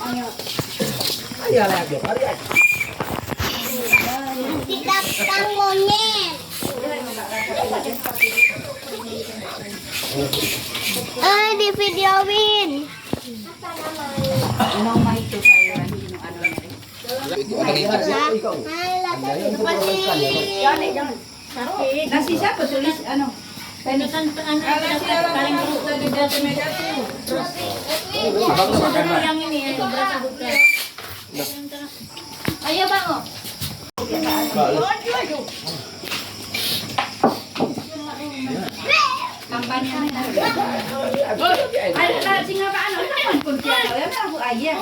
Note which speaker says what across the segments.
Speaker 1: Ayo lagi, mari aja.
Speaker 2: Tidak monyet. Di videoin.
Speaker 3: Nasi siapa tulis ano? Penikan paling buruk tadi dari meja tuh. Terus yang ini berasa bukan. Ayo Bang. Kampanye ada singa apa anu kan kunci ya aku ayah.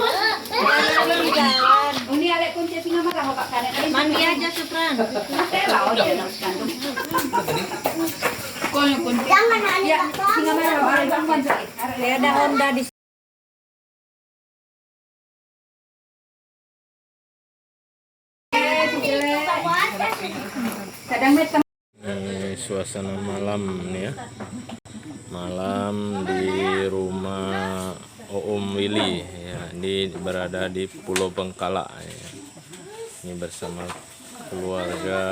Speaker 3: Ini ada kunci singa apa Pak Karen. Mandi aja Supran. Lah dia harus kandung.
Speaker 2: Jangan
Speaker 3: Ya, singa merah ada Bang ada Honda di
Speaker 4: Ini suasana malam nih ya. Malam di rumah Om Willy ya. Ini berada di Pulau Bengkala ya. Ini bersama keluarga,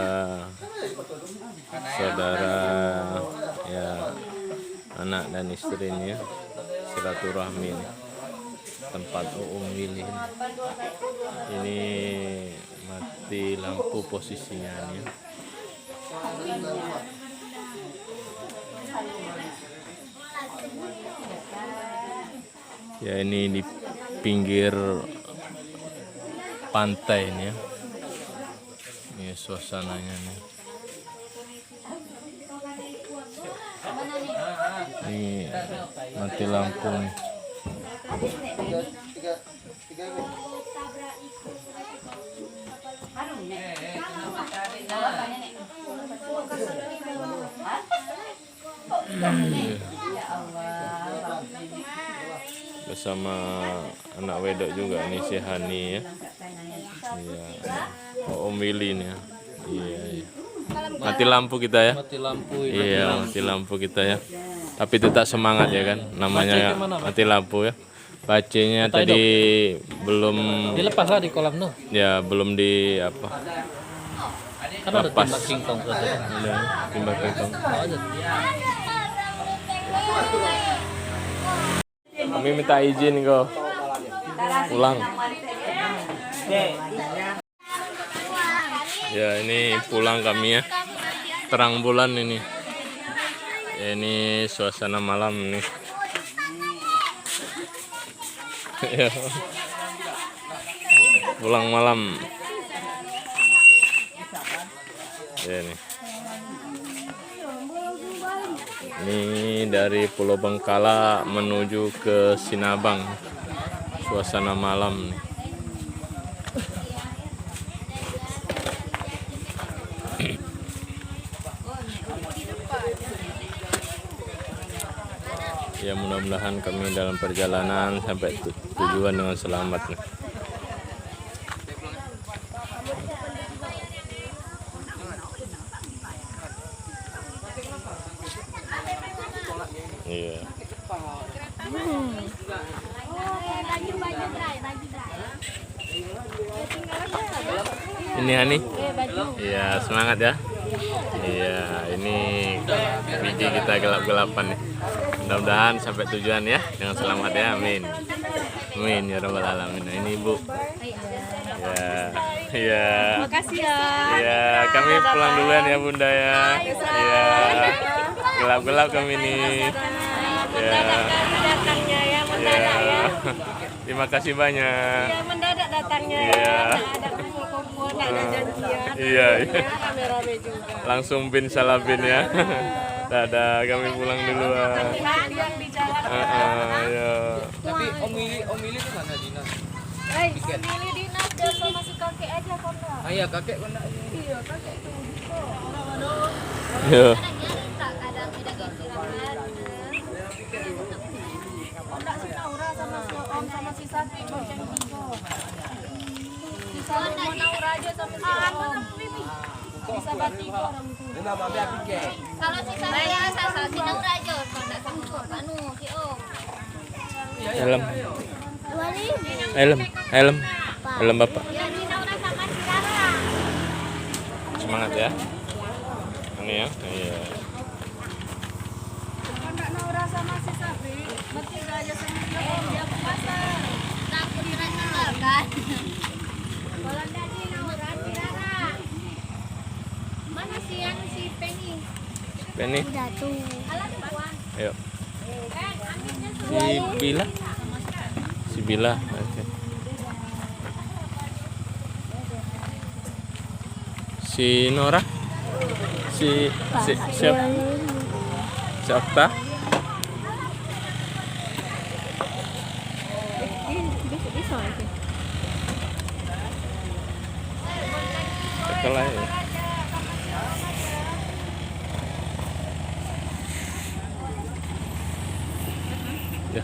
Speaker 4: saudara ya, anak dan istrinya silaturahmi tempat Om Willy. Ini mati lampu posisinya nih. Ya ini di pinggir pantai nih ya. Ini suasananya nih. Ini mati lampu nih. Bersama anak wedok juga nih si Hani ya. Iya. Oh, Om Willy nih ya. Iya, iya. Mati lampu kita ya.
Speaker 1: Mati lampu.
Speaker 4: Iya, mati lampu kita ya. Tapi tetap semangat ya kan. Namanya mati lampu ya. Bacanya tadi belum
Speaker 1: Dilepas lah di kolam tuh.
Speaker 4: ya, belum di apa.
Speaker 1: Kan ada
Speaker 4: Lepas.
Speaker 1: tembak singkong tadi.
Speaker 4: Ada timbang kentong. Kami minta izin kok pulang. Ya ini pulang kami ya. Terang bulan ini. Ini suasana malam nih. Ya. Pulang malam. Ya nih. Ini dari Pulau Bengkala menuju ke Sinabang. Suasana malam nih. Ya mudah-mudahan kami dalam perjalanan sampai tujuan dengan selamat nih. Iya. Ini Hani. Iya, semangat ya. Iya, ini biji kita gelap-gelapan nih. Mudah-mudahan sampai tujuan ya dengan selamat ya. Amin. Amin ya rabbal alamin. Nah, ini Ibu. Ya. Iya.
Speaker 5: Makasih ya.
Speaker 4: Iya, kami pulang duluan ya Bunda ya. Iya. Gelap-gelap kami nih. Ya.
Speaker 5: Datangnya ya, mendadak ya.
Speaker 4: Terima kasih banyak.
Speaker 5: Ya, mendadak datangnya
Speaker 4: Iya.
Speaker 5: ya. Nggak ada kumpul-kumpul, nggak ada janjian.
Speaker 4: Iya, iya.
Speaker 5: Ya, rame-rame juga.
Speaker 4: Langsung bin salah bin ya. Dadah, kami pulang duluan.
Speaker 5: Hati-hati yang di jalan.
Speaker 4: Ya.
Speaker 1: Tapi Om Willy itu mana Dina?
Speaker 5: Pilih dinas dan masuk kakek aja kono.
Speaker 1: Ah iya kakek kena.
Speaker 5: Iya, kakek itu.
Speaker 4: Ya.
Speaker 5: Enggak si Naura sama si Om sama si Satri bonceng tiga. Si Satri mau Naura aja sama si Om. Bisa batigo orang itu.
Speaker 2: Kalau si saya asal si Naura aja, kalau enggak sanggup anu si Om.
Speaker 4: Dalam.
Speaker 2: Dua
Speaker 4: Helm, helm, helm bapak.
Speaker 2: Ya, si Naura sama si Rara.
Speaker 4: Semangat ya. Ini ya. Iya.
Speaker 5: Mbak Naura sama si Sapi bertiga aja sama Om dia ke pasar.
Speaker 2: Takut renang kan?
Speaker 5: Kalau dari Naura si Rara. Mana si si Penny?
Speaker 4: Penny,
Speaker 2: Udah tuh.
Speaker 5: Alah tuan.
Speaker 4: ayo.
Speaker 5: Aminnya
Speaker 4: Si Bila, si Bila. Oke. Si Nora, si siapa? Si Okta. Sekolah ya. Ya.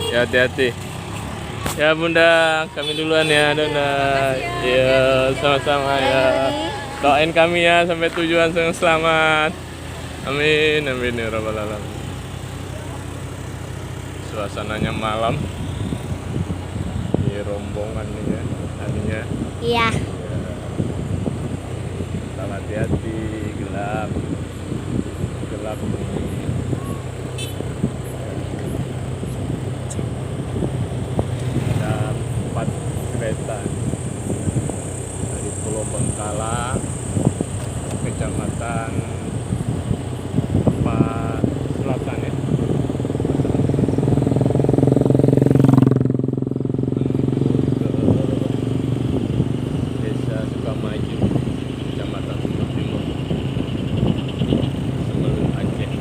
Speaker 4: Ya, hati-hati. Ya Bunda, kami duluan ya Dona. Ya, sama-sama ya. Doain kami ya sampai tujuan dengan selamat. Amin, amin ya rabbal alamin. Suasananya malam. Ini rombongan nih ya, tadinya.
Speaker 2: Iya.
Speaker 4: Tetap hati-hati, gelap. Gelap ini. Ada 4 kereta dari Pulau Bengkala, Kecamatan Selatan ya. Desa Sukamaju, Kecamatan Sumber Timur, Semeru Aceh.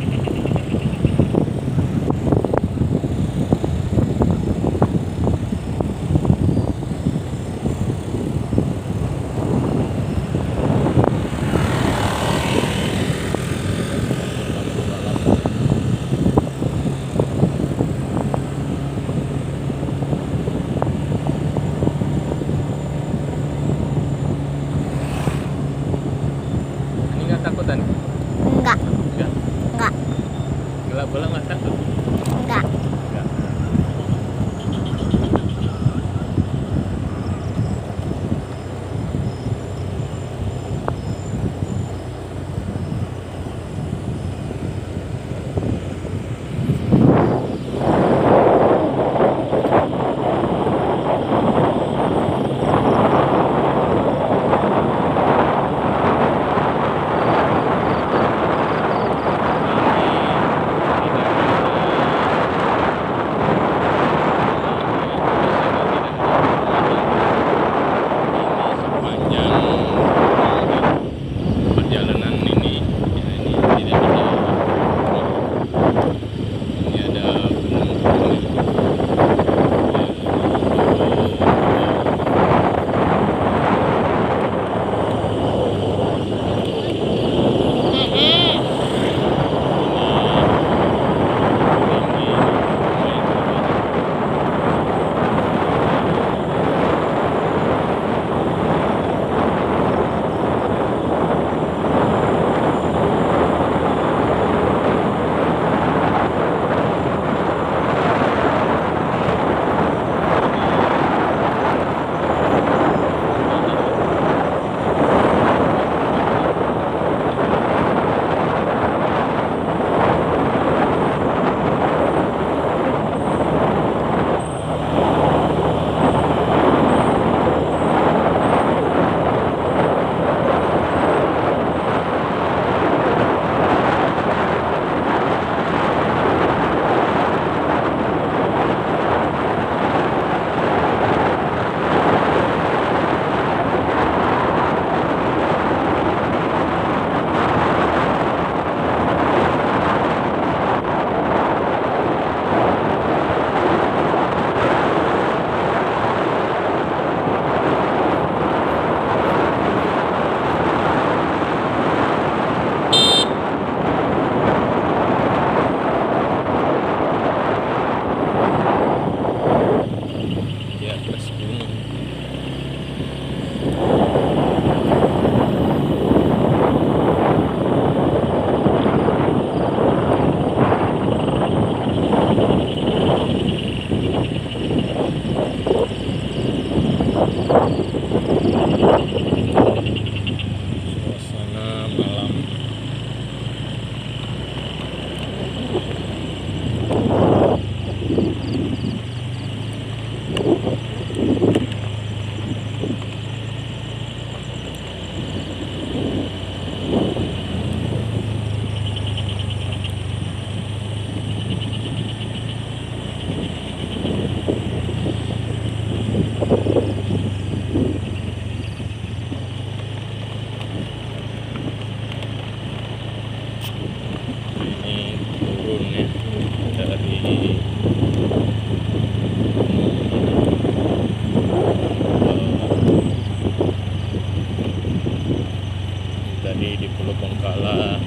Speaker 4: tadi di Pulau Bengkala.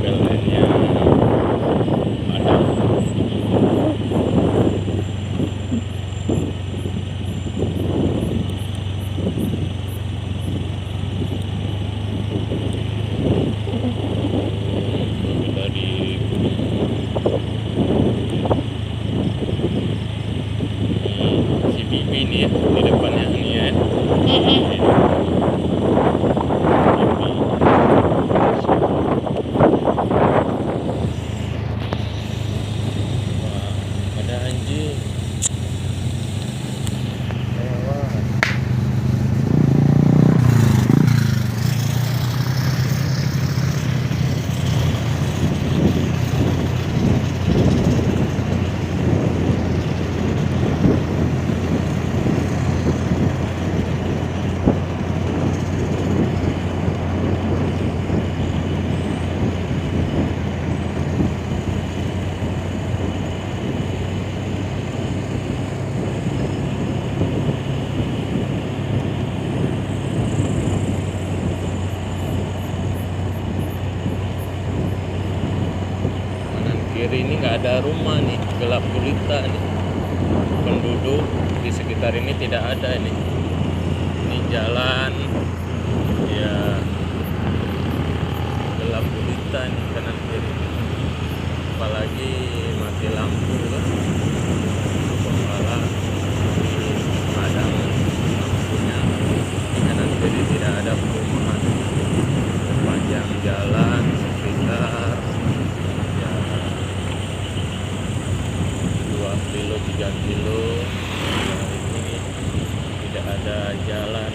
Speaker 4: Pelnennya ada. Dari si Bibi nih ya di depannya nih ya. Bibi. Wah, ada anjing. Lewat. Kanan kiri ini nggak ada rumah nih, gelap gulita nih. Penduduk di sekitar ini tidak ada ini. Ini jalan ya gelap gulita nih kanan kiri. Apalagi mati lampu kan. Bengkala padam lampunya. Di kanan kiri tidak ada perumahan. Panjang jalan sekitar ya 2 kilo 3 kilo. Ya, ini tidak ada jalan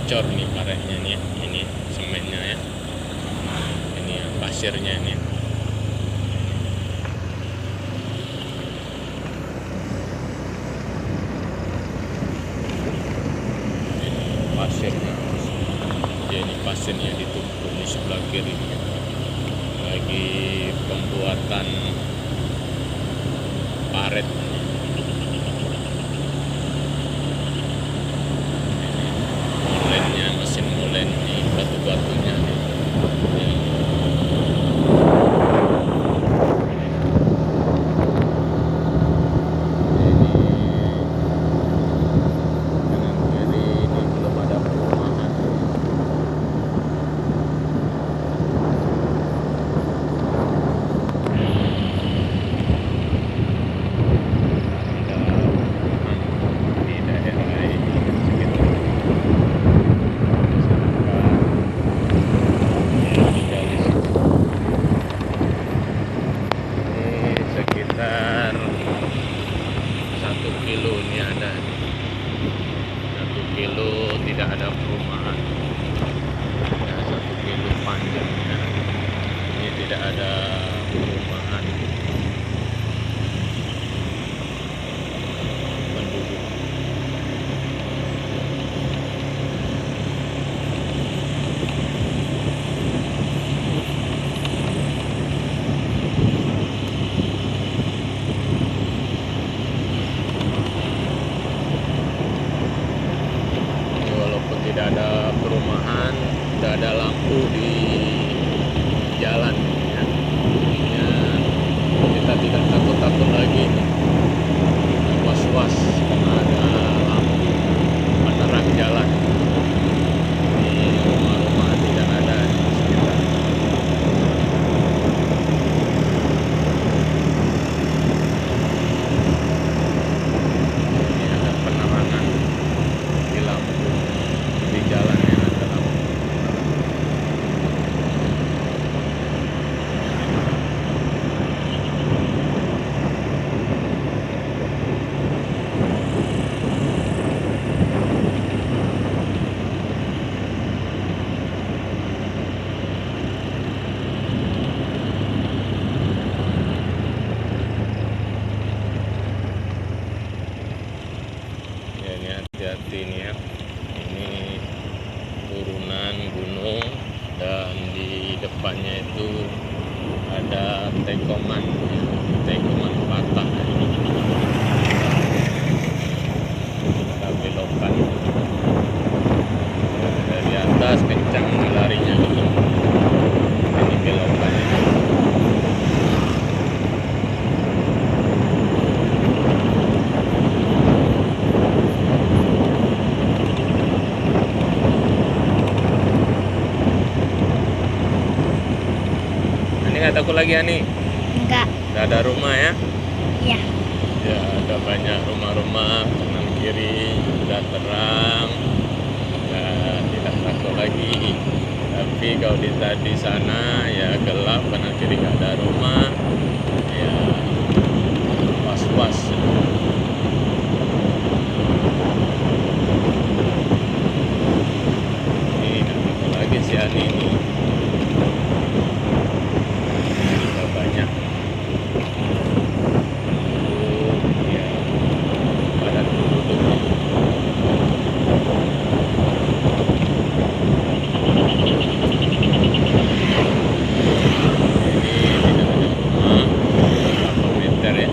Speaker 4: bocor nih paretnya nih ya. Ini semennya ya, ini ya, pasirnya ini ya. Ini pasirnya ya, ini pasirnya ditumpuk di sebelah kiri ya. Lagi pembuatan paret. Molennya, mesin molen ini, batu-batunya nih. Ini kanan kiri ini belum ada perumahan. Di daerah ini sekitar ini sekitar 1 kilo ini ada 1 kilo tidak ada perumahan ya, 1 kilo panjangnya ini tidak ada perumahan penduduk. Walaupun tidak ada perumahan, tidak ada lampu di jalan ya. Jadinya kita tidak takut-takut lagi nih. Was-was karena ada lampu penerang jalan. Ini rumah-rumah tidak ada di sekitar. Ini ada penerangan di lampu di jalan yang ada lampu. Ya, ini hati-hati nih ya. Ini turunan gunung dan di depannya itu ada tekongan ya, tekongan patah. Kita belokan dari atas kencang larinya gitu. Ini belokannya. Ini nggak takut lagi Ani?
Speaker 2: Enggak.
Speaker 4: Nggak ada rumah ya?
Speaker 2: Iya.
Speaker 4: Ya, ada banyak rumah-rumah kanan kiri sudah terang, ya, tidak takut lagi. Tapi kalau di sana ya gelap, kanan kiri nggak ada rumah, ya was-was. Ini nggak takut lagi si Ani ini. Sudah banyak. Ya, padat penduduknya. Ini tidak ada rumah, berapa meter ya?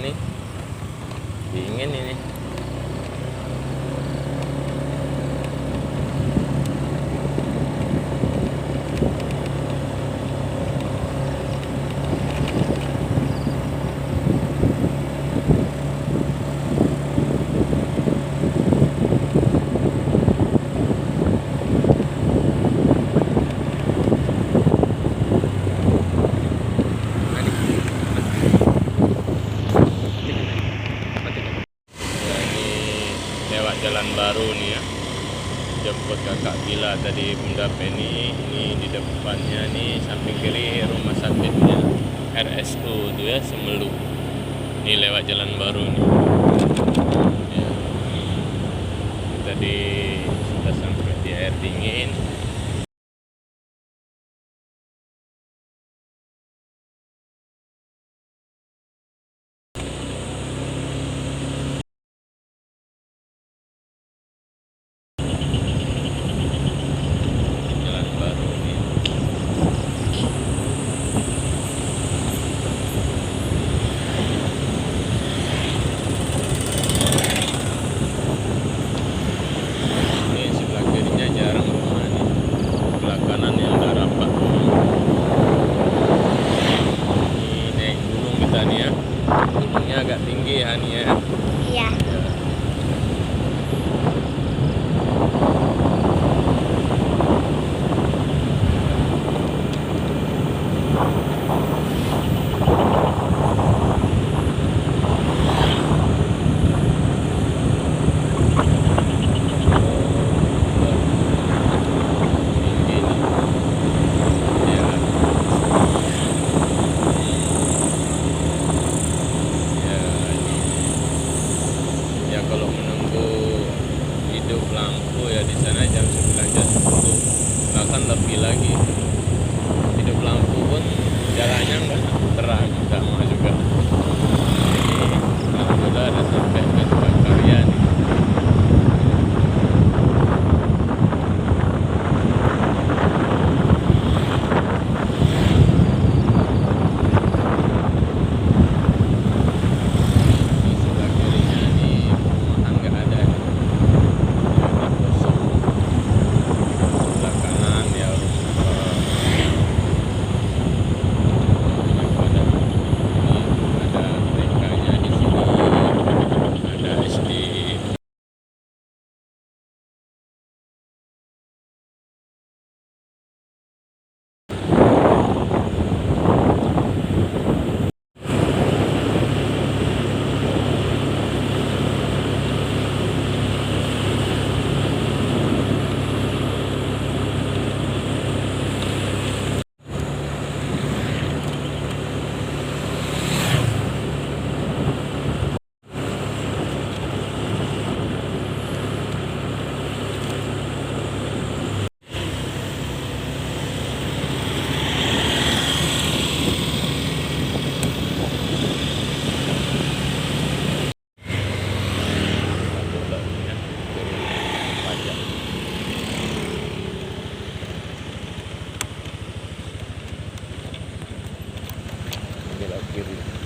Speaker 4: ini. Dingin ini. Lewat jalan baru nih ya, jemput kakak Bila tadi Bunda Penny. Ini di depannya nih samping kiri rumah sakitnya RSU tuh ya, Semelu. Ini lewat jalan baru nih ya. Tadi sudah sampai di air dingin. Agak tinggi ya nih ya.
Speaker 2: Iya.
Speaker 4: Kalau menunggu hidup lampu ya di sana jam 9 jam 10, bahkan lebih lagi. Hidup lampu pun jalannya nggak terang sama juga. Ini sudah ada sampai ke Karya nih. Belok kiri.